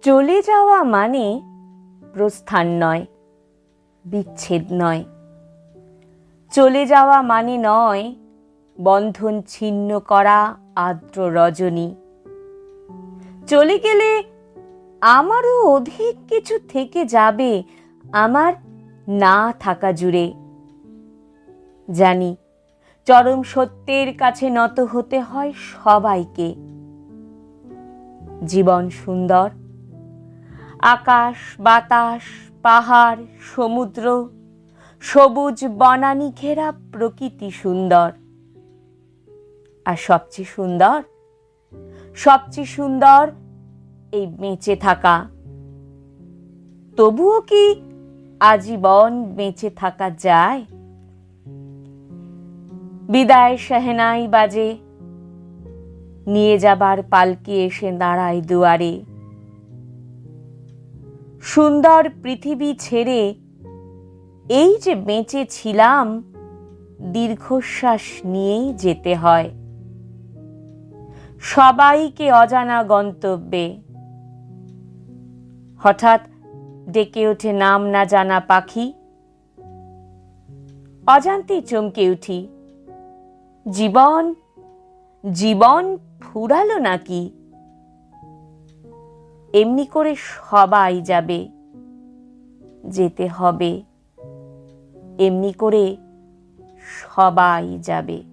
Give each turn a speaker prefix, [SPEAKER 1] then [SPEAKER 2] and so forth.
[SPEAKER 1] চলে যাওয়া মানে প্রস্থান নয়, বিচ্ছেদ নয়। চলে যাওয়া মানে নয় বন্ধন ছিন্ন করা আর্দ্র রজনী। চলে গেলে আমারও অধিক কিছু থেকে যাবে আমার না থাকা জুড়ে। জানি চরম সত্যের কাছে নত হতে হয় সবাইকে। জীবন সুন্দর, আকাশ বাতাস পাহাড় সমুদ্র সবুজ বনানী ঘেরা প্রকৃতি সুন্দর। আর সবচেয়ে সুন্দর এই বেঁচে থাকা। তবুও কি আজীবন বেঁচে থাকা যায়? বিদায় সেহনাই বাজে, নিয়ে যাবার পালকি এসে দাঁড়ায় দুয়ারে। সুন্দর পৃথিবী ছেড়ে এই যে বেঁচে ছিলাম, দীর্ঘশ্বাস নিয়েই যেতে হয় সবাইকে অজানা গন্তব্যে। হঠাৎ ডেকে ওঠে নাম না জানা পাখি, অজান্তেই চমকে উঠি। জীবন ফুরালো নাকি? এমনি করে সবাই যাবে, যেতে হবে, এমনি করে সবাই যাবে।